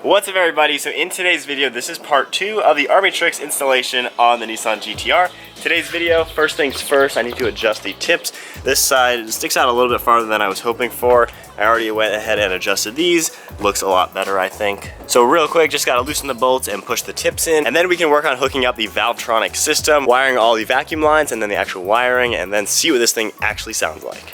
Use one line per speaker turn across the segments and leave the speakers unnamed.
What's up everybody? So in today's video, this is part 2 of the ARMYTRIX installation on the Nissan GT-R. Today's video, first things first, I need to adjust the tips. This side sticks out a little bit farther than I was hoping for. I already went ahead and adjusted these. Looks a lot better, I think. So real quick, just gotta loosen the bolts and push the tips in, and then we can work on hooking up the valvetronic system, wiring all the vacuum lines, and then the actual wiring, and then see what this thing actually sounds like.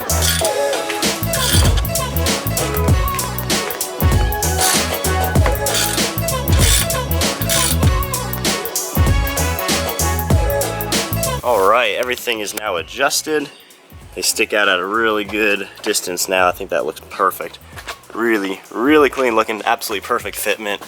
Alright, everything is now adjusted. They stick out at a really good distance now. I think that looks perfect. Really, really clean looking, absolutely perfect fitment.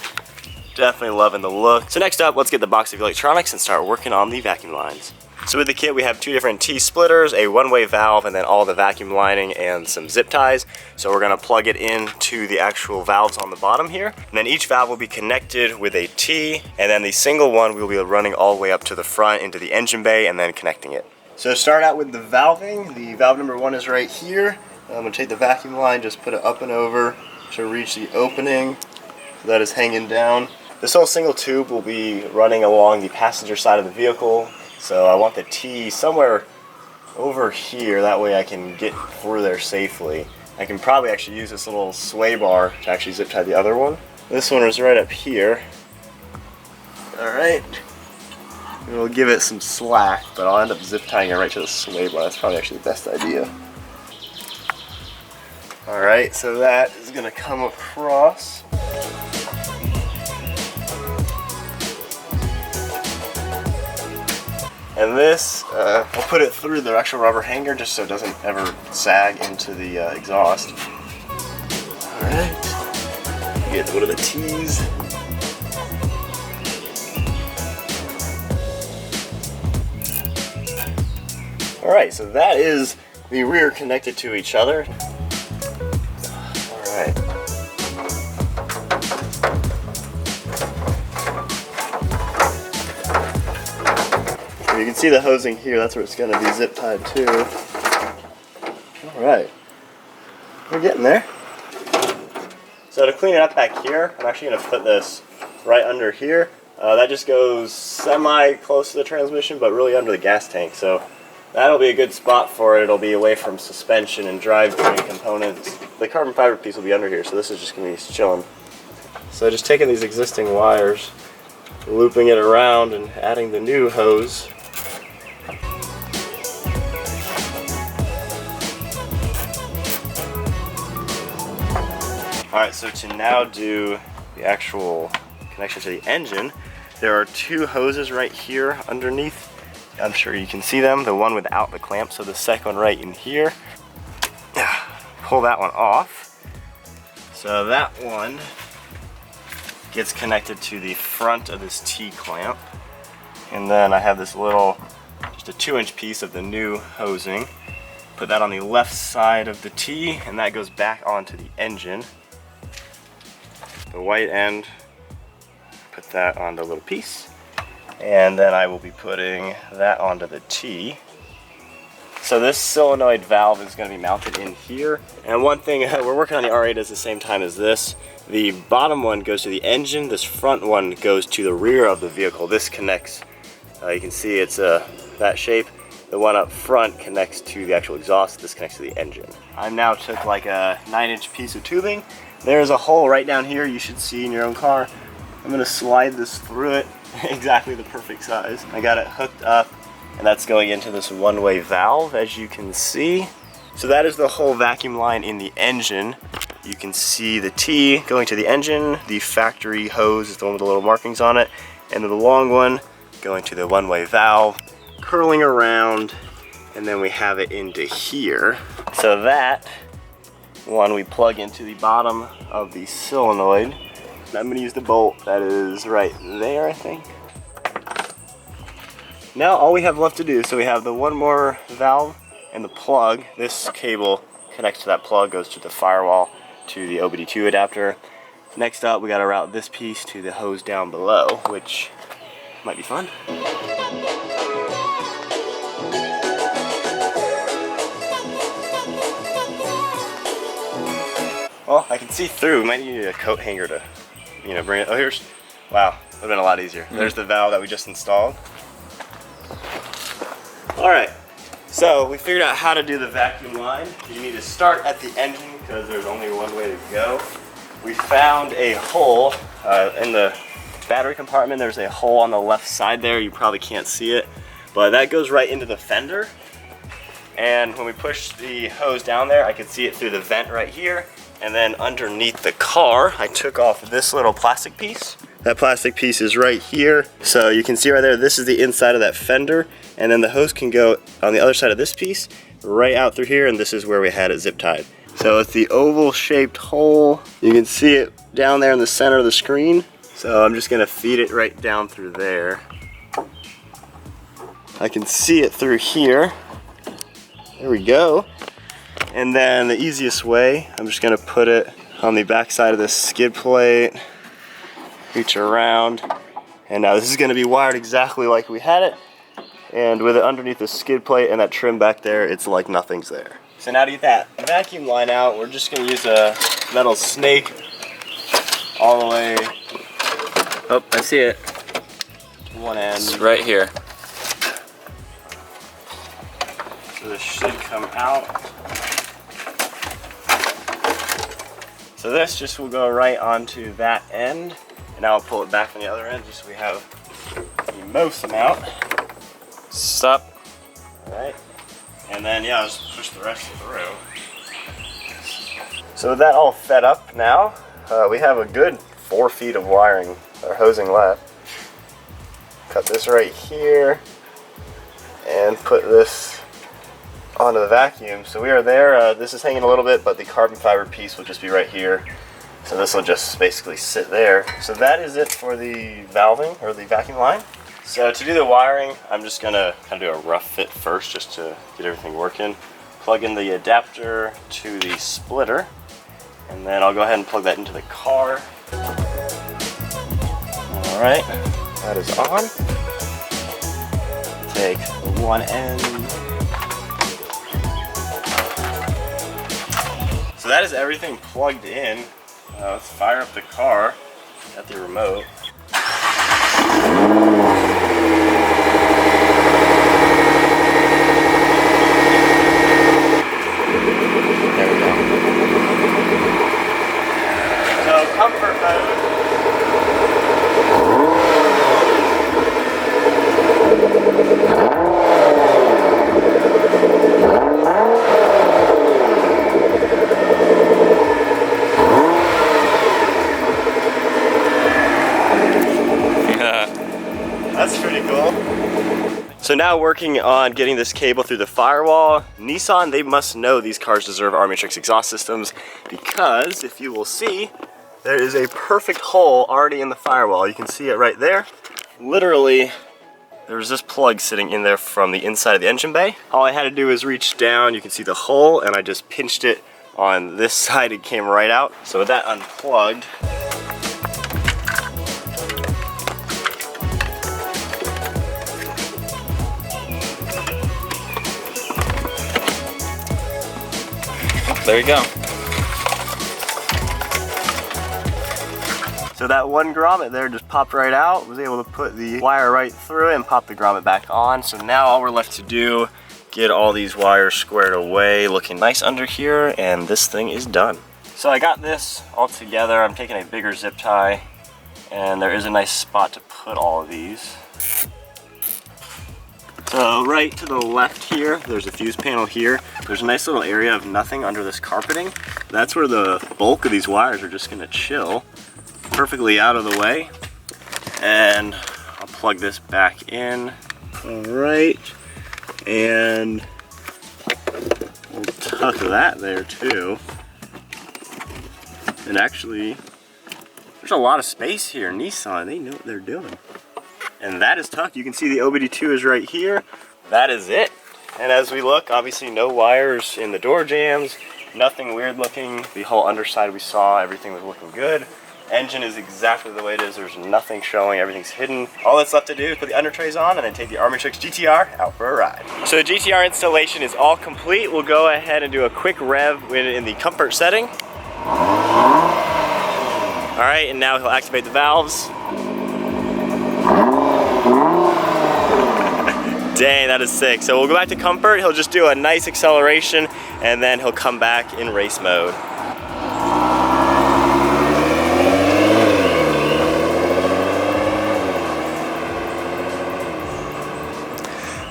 Definitely loving the look. So next up, let's get the box of electronics and start working on the vacuum lines. So with the kit, we have 2 different T-splitters, a one-way valve, and then all the vacuum lining and some zip ties. So we're gonna plug it into the actual valves on the bottom here. And then each valve will be connected with a T, and then the single one will be running all the way up to the front into the engine bay and then connecting it. So to start out with the valving, the valve number 1 is right here. I'm gonna take the vacuum line, just put it up and over to reach the opening. So that is hanging down. This whole single tube will be running along the passenger side of the vehicle. So I want the T somewhere over here, that way I can get through there safely. I can probably actually use this little sway bar to actually zip tie the other one. This one is right up here. Alright. We'll give it some slack, but I'll end up zip tying it right to the sway bar. That's probably actually the best idea. Alright, so that is going to come across. And this, I'll put it through the actual rubber hanger just so it doesn't ever sag into the exhaust. Alright, get one of the T's. Alright, so that is the rear connected to each other. Alright. You can see the hosing here, that's where it's going to be zip tied to. Alright, we're getting there. So to clean it up back here, I'm actually going to put this right under here. That just goes semi close to the transmission, but really under the gas tank. So that'll be a good spot for it. It'll be away from suspension and drivetrain components. The carbon fiber piece will be under here, so this is just going to be chilling. So just taking these existing wires, looping it around, and adding the new hose. Alright, so to now do the actual connection to the engine, there are 2 hoses right here underneath. I'm sure you can see them, the one without the clamp, so the second one right in here. Pull that one off. So that one gets connected to the front of this T-clamp. And then I have this little, just a 2-inch piece of the new hosing. Put that on the left side of the T, and that goes back onto the engine. The white end, put that on the little piece, and then I will be putting that onto the T. So this solenoid valve is going to be mounted in here, and one thing, we're working on the R8 at the same time as this. The bottom one goes to the engine, this front one goes to the rear of the vehicle. This connects, you can see it's that shape. The one up front connects to the actual exhaust, this connects to the engine. I now took like a 9-inch piece of tubing. There's a hole right down here you should see in your own car. I'm gonna slide this through it, exactly the perfect size. I got it hooked up, and that's going into this one-way valve, as you can see. So that is the whole vacuum line in the engine. You can see the T going to the engine, the factory hose is the one with the little markings on it, and then the long one going to the one-way valve, curling around, and then we have it into here. So that one we plug into the bottom of the solenoid. I'm going to use the bolt that is right there, I think. Now all we have left to do, so we have the one more valve and the plug. This cable connects to that plug, goes to the Firewall, to the OBD2 adapter. Next up, we got to route this piece to the hose down below, which might be fun. Well, I can see through. We might need a coat hanger to you know, bring it. Oh, here's, wow, would have been a lot easier. There's the valve that we just installed. All right, so we figured out how to do the vacuum line. You need to start at the engine because there's only one way to go. We found a hole in the battery compartment. There's a hole on the left side there. You probably can't see it, but that goes right into the fender. And when we push the hose down there, I could see it through the vent right here. And then underneath the car, I took off this little plastic piece. That plastic piece is right here. So you can see right there, this is the inside of that fender. And then the hose can go on the other side of this piece, right out through here, and this is where we had it zip tied. So it's the oval shaped hole. You can see it down there in the center of the screen. So I'm just gonna feed it right down through there. I can see it through here. There we go. And then the easiest way, I'm just gonna put it on the back side of this skid plate, reach around, and now this is gonna be wired exactly like we had it. And with it underneath the skid plate and that trim back there, it's like nothing's there. So now to get that vacuum line out, we're just gonna use a metal snake all the way.
Oh, I see it.
To one end.
It's right here.
So this should come out. So this just will go right onto that end. And now I'll pull it back from the other end just so we have the most amount.
Stop.
All right. And then, yeah, I'll just push the rest through. So with that all fed up now, we have a good 4 feet of wiring or hosing left. Cut this right here and put this onto the vacuum. So we are there. This is hanging a little bit, but the carbon fiber piece will just be right here. So this will just basically sit there. So that is it for the valving or the vacuum line. So to do the wiring, I'm just gonna kind of do a rough fit first just to get everything working. Plug in the adapter to the splitter, and then I'll go ahead and plug that into the car. All right, that is on. Take one end. So that is everything plugged in. Let's fire up the car at the remote. There we go. So comfort mode. That's pretty cool. So now working on getting this cable through the firewall. Nissan, they must know these cars deserve Armytrix exhaust systems because if you will see, there is a perfect hole already in the firewall. You can see it right there. Literally, there was this plug sitting in there from the inside of the engine bay. All I had to do is reach down, you can see the hole, and I just pinched it on this side, it came right out. So with that unplugged,
there you go.
so that one grommet there just popped right out. Was able to put the wire right through it and pop the grommet back on. So now all we're left to do, get all these wires squared away, looking nice under here, and this thing is done. So I got this all together. I'm taking a bigger zip tie, and there is a nice spot to put all of these. So right to the left here, there's a fuse panel here. There's a nice little area of nothing under this carpeting. That's where the bulk of these wires are just gonna chill, perfectly out of the way. And I'll plug this back in. All right, and we'll tuck that there too. And actually, there's a lot of space here. Nissan, they know what they're doing. And that is tucked. You can see the OBD2 is right here. That is it. And as we look, obviously no wires in the door jambs, nothing weird looking. The whole underside we saw, everything was looking good. Engine is exactly the way it is. There's nothing showing, everything's hidden. All that's left to do is put the under trays on and then take the ARMYTRIX GT-R out for a ride. So the GT-R installation is all complete. We'll go ahead and do a quick rev in the comfort setting. All right, and now he'll activate the valves. Dang, that is sick. So we'll go back to comfort. He'll just do a nice acceleration and then he'll come back in race mode.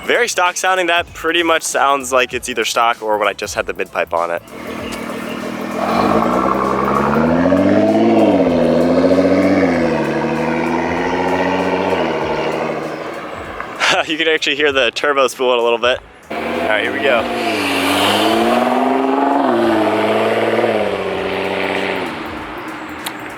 Very stock sounding. That pretty much sounds like it's either stock or when I just had the mid pipe on it. You can actually hear the turbo spool a little bit. All right, here we go.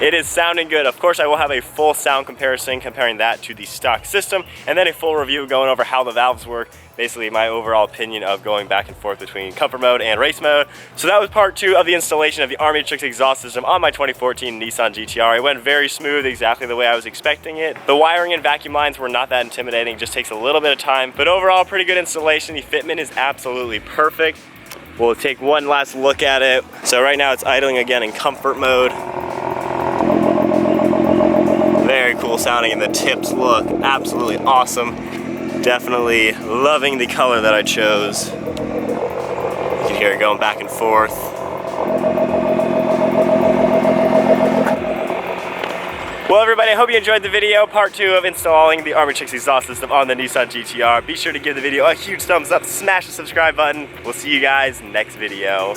It is sounding good. Of course, I will have a full sound comparison comparing that to the stock system, and then a full review going over how the valves work, basically my overall opinion of going back and forth between comfort mode and race mode. So that was part 2 of the installation of the Armytrix exhaust system on my 2014 Nissan GT-R. It went very smooth, exactly the way I was expecting it. The wiring and vacuum lines were not that intimidating, just takes a little bit of time, but overall pretty good installation. The fitment is absolutely perfect. We'll take one last look at it. So right now it's idling again in comfort mode. Very cool sounding, and the tips look absolutely awesome. Definitely loving the color that I chose. You can hear it going back and forth. Well, everybody, I hope you enjoyed the video. Part 2 of installing the Armytrix exhaust system on the Nissan GT-R. Be sure to give the video a huge thumbs up, smash the subscribe button. We'll see you guys next video.